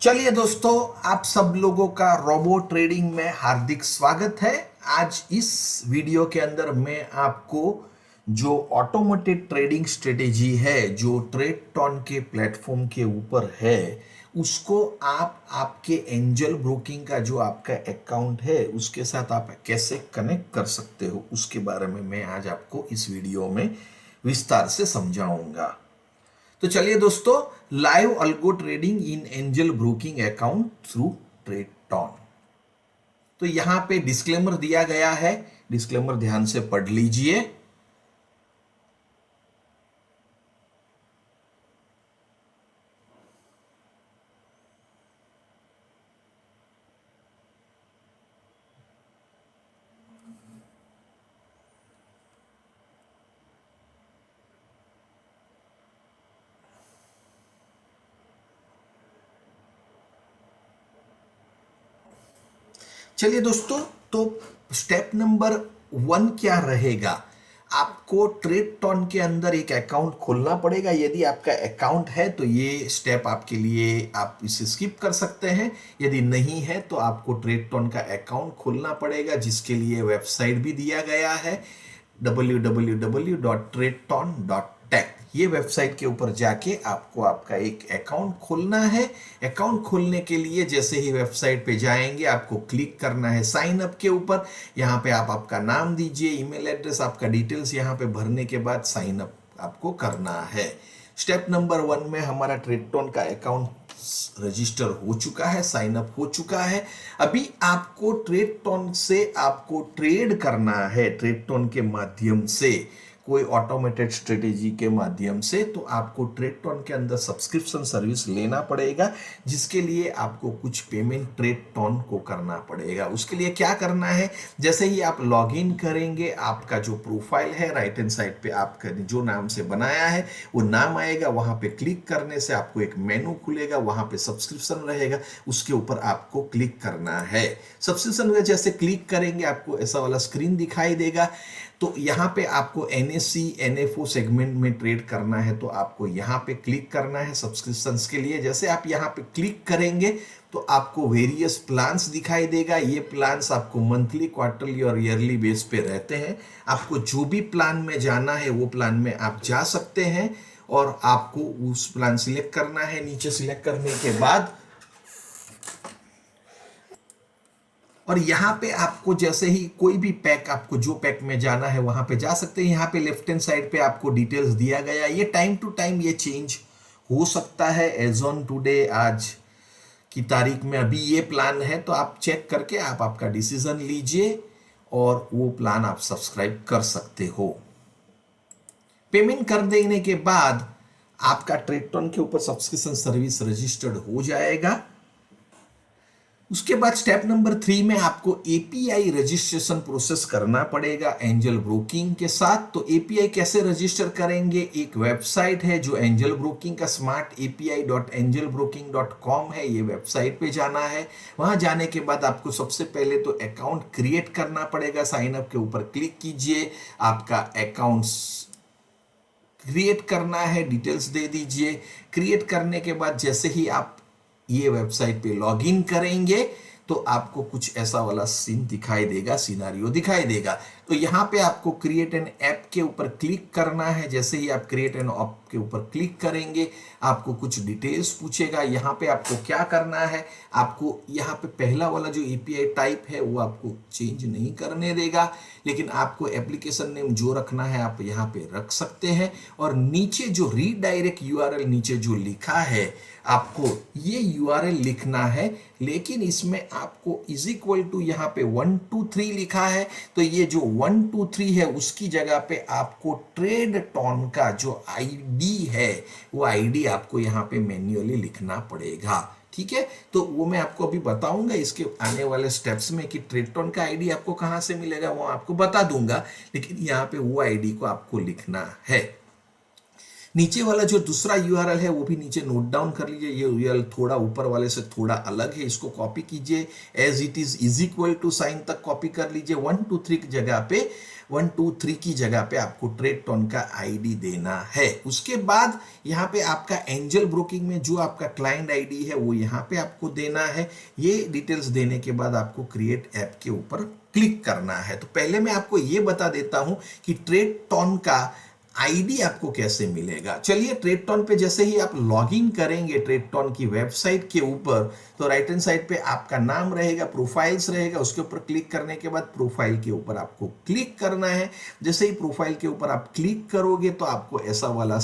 चलिए दोस्तों, आप सब लोगों का रोबो ट्रेडिंग में हार्दिक स्वागत है। आज इस वीडियो के अंदर मैं आपको जो ऑटोमेटेड ट्रेडिंग स्ट्रेटेजी है जो ट्रेडटॉन के प्लेटफॉर्म के ऊपर है, उसको आप आपके एंजल ब्रोकिंग का जो आपका अकाउंट है उसके साथ आप कैसे कनेक्ट कर सकते हो, उसके बारे में मैं आज आपको इस वीडियो में विस्तार से समझाऊंगा। तो चलिए दोस्तों, live algo trading in Angel Broking account through Tradetron. तो यहां पे डिस्क्लेमर दिया गया है, डिस्क्लेमर ध्यान से पढ़ लीजिए। चलिए दोस्तों, तो स्टेप नंबर 1 क्या रहेगा? आपको ट्रेडटॉन के अंदर एक अकाउंट खोलना पड़ेगा। यदि आपका अकाउंट है तो ये स्टेप आपके लिए, आप इसे स्किप कर सकते हैं। यदि नहीं है तो आपको ट्रेडटॉन का अकाउंट खोलना पड़ेगा, जिसके लिए वेबसाइट भी दिया गया है www.tradton.tech। ये वेबसाइट के ऊपर जाके आपको आपका एक अकाउंट खोलना है। अकाउंट खोलने के लिए जैसे ही वेबसाइट पे जाएंगे, आपको क्लिक करना है साइन अप के ऊपर। यहाँ पे आप आपका नाम दीजिए, ईमेल एड्रेस, आपका डिटेल्स यहाँ पे भरने के बाद साइन अप आपको करना है। स्टेप नंबर 1 में हमारा ट्रेडटॉन का अकाउंट रजिस्टर हो चुका है, साइन अप हो चुका है। अभी आपको ट्रेडटॉन से आपको ट्रेड करना है, ट्रेडटॉन के माध्यम से, कोई ऑटोमेटेड स्ट्रेटेजी के माध्यम से। तो आपको ट्रेडटॉन के अंदर सब्सक्रिप्शन सर्विस लेना पड़ेगा, जिसके लिए आपको कुछ पेमेंट ट्रेडटॉन को करना पड़ेगा। उसके लिए क्या करना है, जैसे ही आप लॉगिन करेंगे, आपका जो प्रोफाइल है राइट हैंड साइड पे आपका जो नाम से बनाया है वो नाम आएगा। वहां पे क्लिक करने से आपको एक मेनू खुलेगा, वहां पे सब्सक्रिप्शन रहेगा, उसके ऊपर आपको क्लिक करना है। सब्सक्रिप्शन में जैसे क्लिक करेंगे आपको ऐसा वाला स्क्रीन दिखाई देगा। तो यहाँ पे आपको NSE NFO सेगमेंट में ट्रेड करना है, तो आपको यहाँ पे क्लिक करना है सब्सक्रिप्शंस के लिए। जैसे आप यहाँ पे क्लिक करेंगे तो आपको वेरियस प्लान्स दिखाई देगा। ये प्लान्स आपको मंथली, क्वार्टरली और ईयरली बेस पे रहते हैं। आपको जो भी प्लान में जाना है वो प्लान में आप जा सकते हैं, और आपको उस प्लान सिलेक्ट करना है। नीचे सिलेक्ट करने के बाद और यहाँ पे आपको जैसे ही कोई भी पैक, आपको जो पैक में जाना है वहां पे जा सकते हैं। यहाँ पे लेफ्ट हैंड साइड पे आपको डिटेल्स दिया गया। ये टाइम टू टाइम ये चेंज हो सकता है। एज ऑन टुडे, आज की तारीख में अभी ये प्लान है, तो आप चेक करके आप आपका डिसीजन लीजिए और वो प्लान आप सब्सक्राइब कर सकते हो। पेमेंट कर देने के बाद आपका ट्रेडटॉन के ऊपर सब्सक्रिप्शन सर्विस रजिस्टर्ड हो जाएगा। उसके बाद स्टेप नंबर 3 में आपको API रजिस्ट्रेशन प्रोसेस करना पड़ेगा एंजल ब्रोकिंग के साथ। तो API कैसे रजिस्टर करेंगे? एक वेबसाइट है जो एंजल ब्रोकिंग का smartapi.angelbroking.com है, ये वेबसाइट पे जाना है। वहां जाने के बाद आपको सबसे पहले तो अकाउंट क्रिएट करना पड़ेगा। साइन अप के ऊपर क्लिक कीजिए, आपका अकाउंट क्रिएट करना है, डिटेल्स दे दीजिए। क्रिएट करने के बाद जैसे ही आप ये वेबसाइट पे लॉगिन करेंगे तो आपको कुछ ऐसा वाला सीन दिखाई देगा, सिनारियो दिखाई देगा। तो यहाँ पे आपको क्रिएट एन ऐप के ऊपर क्लिक करना है। जैसे ही आप क्रिएट एन ऐप के ऊपर क्लिक करेंगे, आपको कुछ डिटेल्स पूछेगा। यहाँ पे आपको क्या करना है, आपको यहाँ पे पहला वाला जो API टाइप है वो आपको चेंज नहीं करने देगा, लेकिन आपको एप्लीकेशन नेम जो रखना है आप यहाँ पे रख सकते हैं। और नीचे जो रीडायरेक्ट URL नीचे जो लिखा है, आपको ये URL लिखना है, लेकिन इसमें आपको इज इक्वल टू यहाँ पे 123 लिखा है। तो ये जो 123 है उसकी जगह पे आपको ट्रेडटॉन का जो ID है वो ID आपको यहाँ पे मैन्युअली लिखना पड़ेगा। ठीक है, तो वो मैं आपको अभी बताऊंगा इसके आने वाले स्टेप्स में कि ट्रेडटॉन का ID आपको कहां से मिलेगा, वो आपको बता दूंगा। लेकिन यहाँ पे वो ID को आपको लिखना है। नीचे वाला जो दूसरा URL है वो भी नीचे नोट डाउन कर लीजिए। ये URL थोड़ा ऊपर वाले से थोड़ा अलग है, इसको कॉपी कीजिए। As it is equal to sine तक कॉपी कर लीजिए। 123 की जगह पे 123 की जगह पे आपको ट्रेड टोन का आईडी देना है। उसके बाद यहाँ पे आपका एंजल ब्रोकिंग में जो आपका क्लाइंट आईडी है वो यहाँ पे आपको देना है। ये डिटेल्स देने के बाद आपको क्रिएट ऐप के ऊपर क्लिक करना है। तो पहले मैं आपको ये बता देता हूं कि ट्रेड टोन का आईडी आपको कैसे मिलेगा। चलिए, ट्रेड टोन पे जैसे ही आप लॉगिन करेंगे ट्रेड टोन की वेबसाइट के ऊपर, तो राइट हैंड साइड पे आपका नाम रहेगा, प्रोफाइल्स रहेगा, उसके ऊपर क्लिक करने के बाद प्रोफाइल के ऊपर आपको क्लिक करना है। जैसे ही प्रोफाइल के ऊपर आप क्लिक करोगे तो आपको ऐसा वाला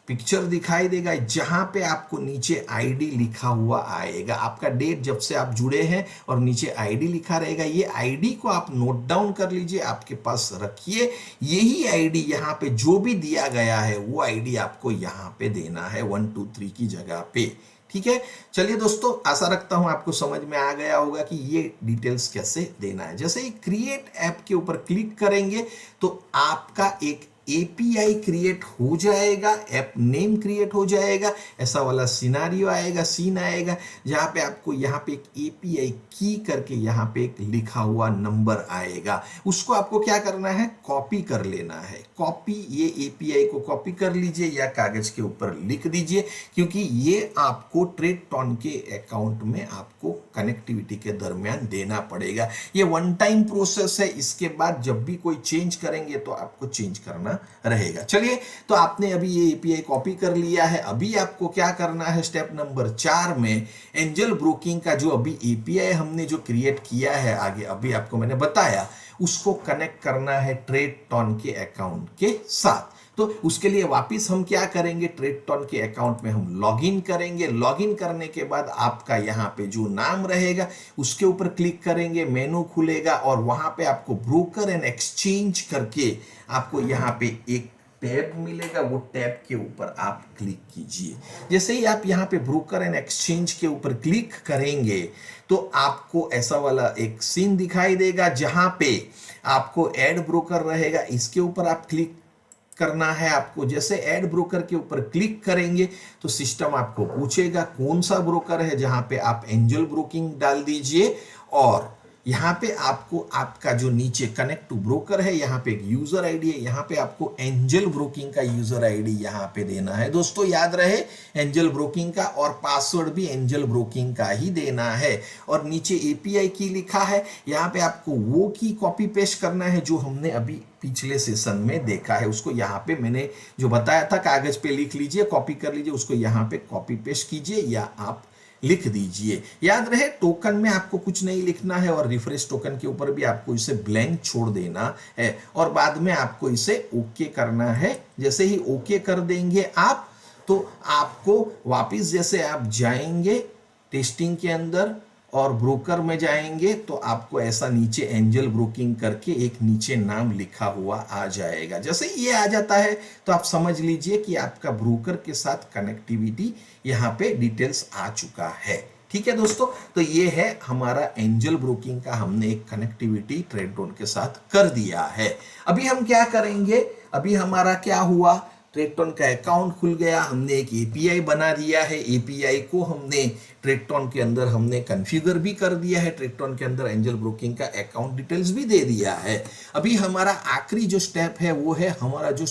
पिक्चर दिखाई देगा, जहां पे आपको नीचे आईडी लिखा हुआ आएगा, आपका डेट जब से आप जुड़े हैं, और नीचे आईडी लिखा रहेगा। ये आईडी को आप नोट डाउन कर लीजिए, आपके पास रखिए। यही आईडी यहाँ पे जो भी दिया गया है वो आईडी आपको यहाँ पे देना है 123 की जगह पे। ठीक है, चलिए दोस्तों, आशा रखता हूं आपको समझ में आ गया होगा कि ये डिटेल्स कैसे देना है। जैसे ही क्रिएट ऐप के ऊपर क्लिक करेंगे तो आपका एक एपीआई क्रिएट हो जाएगा, ऐप नेम क्रिएट हो जाएगा, ऐसा वाला सिनारियो आएगा, सीन आएगा, जहां पे आपको यहाँ पे एक एपीआई की करके यहाँ पे एक लिखा हुआ नंबर आएगा। उसको आपको क्या करना है, कॉपी कर लेना है। कॉपी, ये एपीआई को कॉपी कर लीजिए या कागज के ऊपर लिख दीजिए, क्योंकि ये आपको ट्रेड टोन के अकाउंट में आपको कनेक्टिविटी के दरमियान देना पड़ेगा। ये वन टाइम प्रोसेस है, इसके बाद जब भी कोई चेंज करेंगे तो आपको चेंज करना रहेगा। चलिए, तो आपने अभी ये एपीआई कॉपी कर लिया है। अभी आपको क्या करना है, स्टेप नंबर 4 में एंजल ब्रोकिंग का जो अभी एपीआई हमने जो क्रिएट किया है, आगे अभी आपको मैंने बताया, उसको कनेक्ट करना है ट्रेड टोन के अकाउंट के साथ। तो उसके लिए वापस हम क्या करेंगे, ट्रेड टोन के अकाउंट में हम लॉगिन करेंगे। लॉगिन करने के बाद आपका यहाँ पे जो नाम रहेगा उसके ऊपर क्लिक करेंगे, मेनू खुलेगा और वहां पे आपको ब्रोकर एंड एक्सचेंज करके आपको यहाँ पे एक टैब मिलेगा, वो टैब के ऊपर आप क्लिक कीजिए। जैसे ही आप यहाँ पे ब्रोकर एंड एक्सचेंज के ऊपर क्लिक करेंगे तो आपको ऐसा वाला एक सीन दिखाई देगा, जहां पे आपको ऐड ब्रोकर रहेगा, इसके ऊपर आप क्लिक करना है आपको। जैसे ऐड ब्रोकर के ऊपर क्लिक करेंगे तो सिस्टम आपको पूछेगा कौन सा ब्रोकर है, जहां पे आप एंजल ब्रोकिंग डाल दीजिए और यहाँ पे आपको आपका जो नीचे कनेक्ट टू ब्रोकर है, यहाँ पे एक यूजर आईडी है, यहाँ पे आपको एंजल ब्रोकिंग का यूजर आईडी यहाँ पे देना है। दोस्तों याद रहे, एंजल ब्रोकिंग का, और पासवर्ड भी एंजल ब्रोकिंग का ही देना है। और नीचे एपीआई की लिखा है, यहाँ पे आपको वो की कॉपी पेस्ट करना है जो हमने अभी पिछले सेशन में देखा है। उसको यहाँ पे मैंने जो बताया था, कागज पे लिख लीजिए, कॉपी कर लीजिए, उसको यहाँ पे कॉपी पेस्ट कीजिए या आप लिख दीजिए। याद रहे, टोकन में आपको कुछ नहीं लिखना है और रिफ्रेश टोकन के ऊपर भी आपको इसे ब्लैंक छोड़ देना है और बाद में आपको इसे ओके करना है। जैसे ही ओके कर देंगे आप, तो आपको वापस जैसे आप जाएंगे टेस्टिंग के अंदर और ब्रोकर में जाएंगे तो आपको ऐसा नीचे एंजल ब्रोकिंग करके एक नीचे नाम लिखा हुआ आ जाएगा। जैसे ये आ जाता है तो आप समझ लीजिए कि आपका ब्रोकर के साथ कनेक्टिविटी यहाँ पे डिटेल्स आ चुका है। ठीक है दोस्तों, तो ये है हमारा एंजल ब्रोकिंग का, हमने एक कनेक्टिविटी ट्रेड टोन के साथ कर दिया है। अभी हम क्या करेंगे, अभी हमारा क्या हुआ, ट्रेड टोन का अकाउंट खुल गया, हमने एक एपीआई बना दिया है, एपीआई को हमने ट्रेड टोन के अंदर हमने कॉन्फ़िगर भी कर दिया है, ट्रेड टोन के अंदर एंजल ब्रोकिंग का अकाउंट डिटेल्स भी दे दिया है। अभी हमारा आखिरी जो स्टेप है वो है हमारा जो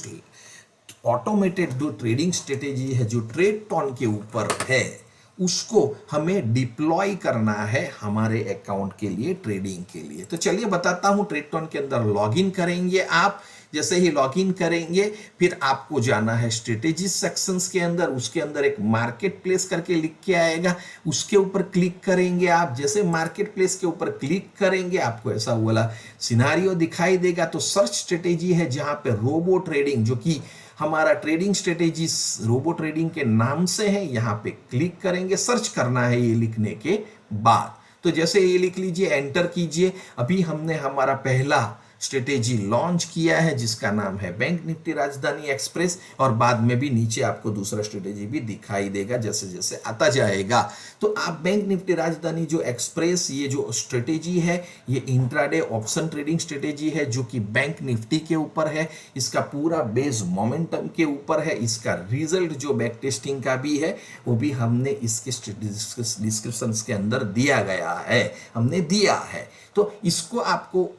ऑटोमेटेड जो ट्रेडिंग स्ट्रेटेजी है, जो ट्रेड टोन के ऊपर है, उसको हमें डिप्लॉय करना है हमारे अकाउंट के लिए, ट्रेडिंग के लिए। तो चलिए बताता हूं, ट्रेड टोन के अंदर लॉगिन करेंगे आप। जैसे ही लॉगिन करेंगे फिर आपको जाना है स्ट्रेटेजी सेक्शंस के अंदर, उसके अंदर एक मार्केट प्लेस करके लिख के आएगा, उसके ऊपर क्लिक करेंगे आप। जैसे मार्केट प्लेस के ऊपर क्लिक करेंगे आपको ऐसा वाला सिनारियो दिखाई देगा। तो सर्च स्ट्रेटेजी है जहां पे रोबो ट्रेडिंग, जो कि हमारा ट्रेडिंग स्ट्रेटेजी रोबो ट्रेडिंग के नाम से है, यहाँ पे क्लिक करेंगे, सर्च करना है ये लिखने के बाद। तो जैसे ये लिख लीजिए, एंटर कीजिए। अभी हमने हमारा पहला स्ट्रेटेजी लॉन्च किया है जिसका नाम है बैंक निफ्टी राजधानी एक्सप्रेस, और बाद में भी नीचे आपको दूसरा स्ट्रेटेजी भी दिखाई देगा जैसे जैसे आता जाएगा। तो आप बैंक निफ्टी राजधानी जो एक्सप्रेस, ये जो स्ट्रेटेजी है ये इंट्राडे ऑप्शन ट्रेडिंग स्ट्रेटेजी है जो कि बैंक निफ्टी के ऊपर है। इसका पूरा बेस मोमेंटम के ऊपर है। इसका रिजल्ट जो बैक टेस्टिंग का भी है वो भी हमने इसके डिस्क्रिप्शन के अंदर दिया गया है, हमने दिया है। तो इसको आपको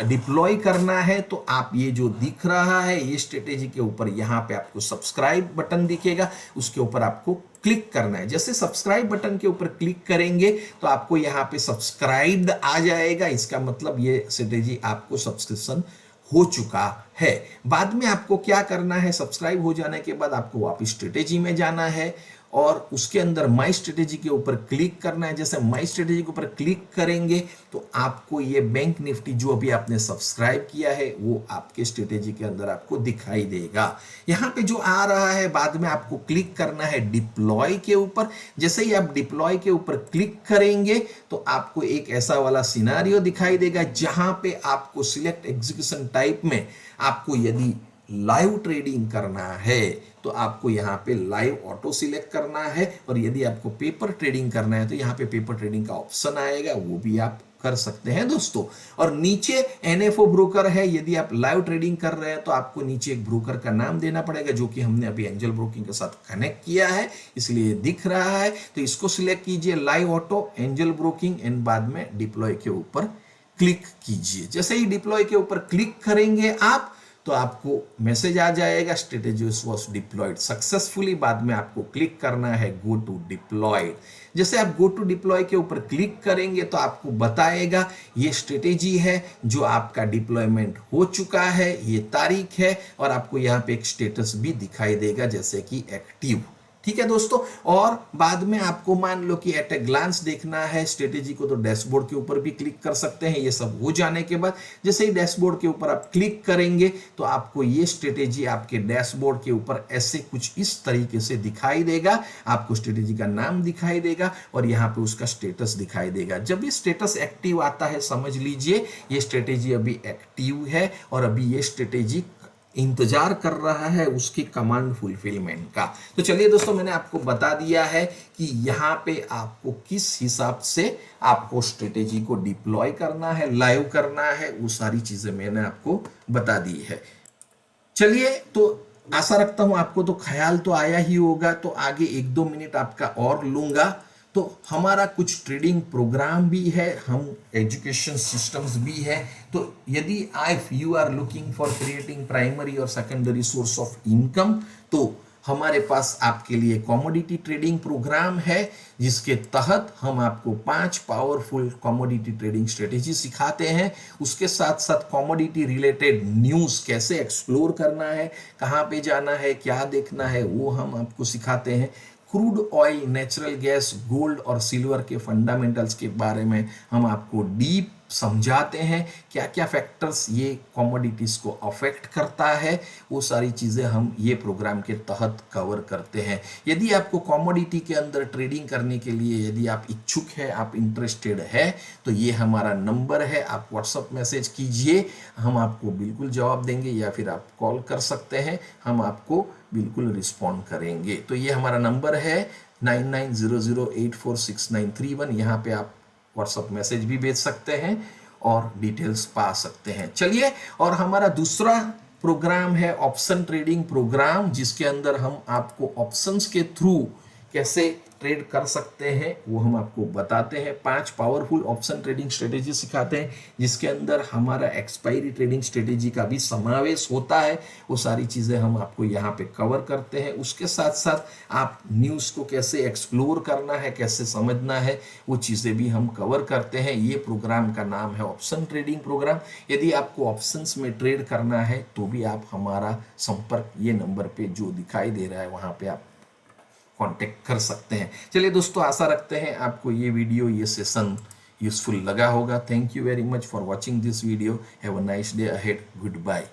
डिप्लॉय करना है तो आप ये जो दिख रहा है ये स्ट्रेटेजी के ऊपर यहाँ पे आपको सब्सक्राइब बटन दिखेगा, उसके ऊपर आपको क्लिक करना है। जैसे सब्सक्राइब बटन के ऊपर क्लिक करेंगे तो आपको यहाँ पे सब्सक्राइब्ड आ जाएगा, इसका मतलब ये स्ट्रेटेजी आपको सब्सक्रिप्शन हो चुका है। बाद में आपको क्या करना है, सब्सक्राइब हो जाने के बाद आपको वापस स्ट्रेटेजी में जाना है और उसके अंदर माई स्ट्रेटेजी के ऊपर क्लिक करना है। जैसे माई स्ट्रेटेजी के ऊपर क्लिक करेंगे तो आपको ये बैंक निफ्टी जो अभी आपने सब्सक्राइब किया है वो आपके स्ट्रेटेजी के अंदर आपको दिखाई देगा। यहाँ पे जो आ रहा है बाद में आपको क्लिक करना है डिप्लॉय के ऊपर। जैसे ही आप डिप्लॉय के ऊपर क्लिक करेंगे तो आपको एक ऐसा वाला सिनारियो दिखाई देगा जहां पे आपको सिलेक्ट एग्जीक्यूशन टाइप में आपको यदि लाइव ट्रेडिंग करना है तो आपको यहाँ पे लाइव ऑटो सिलेक्ट करना है, और यदि आपको पेपर ट्रेडिंग करना है तो यहाँ पे पेपर ट्रेडिंग का ऑप्शन आएगा, वो भी आप कर सकते हैं दोस्तों। और नीचे एनएफओ ब्रोकर है, यदि आप लाइव ट्रेडिंग कर रहे हैं तो आपको नीचे एक ब्रोकर का नाम देना पड़ेगा जो कि हमने अभी एंजल ब्रोकिंग के साथ कनेक्ट किया है, इसलिए दिख रहा है। तो इसको सिलेक्ट कीजिए, live auto angel broking, and बाद में डिप्लॉय के ऊपर क्लिक कीजिए। जैसे ही डिप्लॉय के ऊपर क्लिक करेंगे आप तो आपको मैसेज आ जाएगा स्ट्रेटेजी वाज डिप्लॉयड सक्सेसफुली। बाद में आपको क्लिक करना है गो टू डिप्लॉयड। जैसे आप गो टू डिप्लॉय के ऊपर क्लिक करेंगे तो आपको बताएगा ये स्ट्रेटेजी है जो आपका डिप्लॉयमेंट हो चुका है, ये तारीख है, और आपको यहाँ पे एक स्टेटस भी दिखाई देगा जैसे कि एक्टिव। ठीक है दोस्तों। और बाद में आपको मान लो कि एट ए ग्लांस देखना है स्ट्रेटेजी को तो डैशबोर्ड के ऊपर भी क्लिक कर सकते हैं। ये सब हो जाने के बाद जैसे ही डैशबोर्ड के ऊपर आप क्लिक करेंगे तो आपको ये स्ट्रेटेजी आपके डैशबोर्ड के ऊपर ऐसे कुछ इस तरीके से दिखाई देगा। आपको स्ट्रेटेजी का नाम दिखाई देगा और यहाँ पे उसका स्टेटस दिखाई देगा। जब ये स्टेटस एक्टिव आता है समझ लीजिए ये स्ट्रेटेजी अभी एक्टिव है और अभी ये स्ट्रेटेजी इंतजार कर रहा है उसकी कमांड फुलफिलमेंट का। तो चलिए दोस्तों, मैंने आपको बता दिया है कि यहाँ पे आपको किस हिसाब से आपको स्ट्रेटेजी को डिप्लॉय करना है, लाइव करना है, वो सारी चीजें मैंने आपको बता दी है। चलिए, तो आशा रखता हूं आपको तो ख्याल तो आया ही होगा। तो आगे 1-2 मिनट आपका और लूंगा। तो हमारा कुछ ट्रेडिंग प्रोग्राम भी है, हम एजुकेशन सिस्टम्स भी है। तो यदि if you are looking for creating primary और सेकेंडरी सोर्स ऑफ इनकम तो हमारे पास आपके लिए कमोडिटी ट्रेडिंग प्रोग्राम है जिसके तहत हम आपको 5 पावरफुल कमोडिटी ट्रेडिंग स्ट्रेटेजी सिखाते हैं। उसके साथ साथ कमोडिटी रिलेटेड न्यूज़ कैसे एक्सप्लोर करना है, कहाँ पे जाना है, क्या देखना है, वो हम आपको सिखाते हैं। Crude oil, natural gas, gold और सिल्वर के फंडामेंटल्स के बारे में हम आपको डीप समझाते हैं। क्या क्या फैक्टर्स ये कमोडिटीज को अफेक्ट करता है, वो सारी चीज़ें हम ये प्रोग्राम के तहत कवर करते हैं। यदि आपको कमोडिटी के अंदर ट्रेडिंग करने के लिए यदि आप इच्छुक है, आप इंटरेस्टेड है, तो ये हमारा नंबर है, आप व्हाट्सएप मैसेज कीजिए, हम आपको बिल्कुल जवाब देंगे, या फिर आप कॉल कर सकते हैं, हम आपको बिल्कुल रिस्पॉन्ड करेंगे। तो ये हमारा नंबर है 9900846931। यहाँ पे आप व्हाट्सएप मैसेज भी भेज सकते हैं और डिटेल्स पा सकते हैं। चलिए, और हमारा दूसरा प्रोग्राम है ऑप्शन ट्रेडिंग प्रोग्राम, जिसके अंदर हम आपको ऑप्शंस के थ्रू कैसे ट्रेड कर सकते हैं वो हम आपको बताते हैं। 5 पावरफुल ऑप्शन ट्रेडिंग स्ट्रेटेजी सिखाते हैं जिसके अंदर हमारा एक्सपायरी ट्रेडिंग स्ट्रेटेजी का भी समावेश होता है। वो सारी चीज़ें हम आपको यहाँ पे कवर करते हैं। उसके साथ साथ आप न्यूज़ को कैसे एक्सप्लोर करना है, कैसे समझना है, वो चीज़ें भी हम कवर करते हैं। ये प्रोग्राम का नाम है ऑप्शन ट्रेडिंग प्रोग्राम। यदि आपको ऑप्शंस में ट्रेड करना है तो भी आप हमारा संपर्क ये नंबर पे जो दिखाई दे रहा है वहाँ पे आप कांटेक्ट कर सकते हैं। चलिए दोस्तों, आशा रखते हैं आपको ये वीडियो, ये सेशन यूजफुल लगा होगा। Thank you very much for watching this video. Have a nice day ahead. Good bye.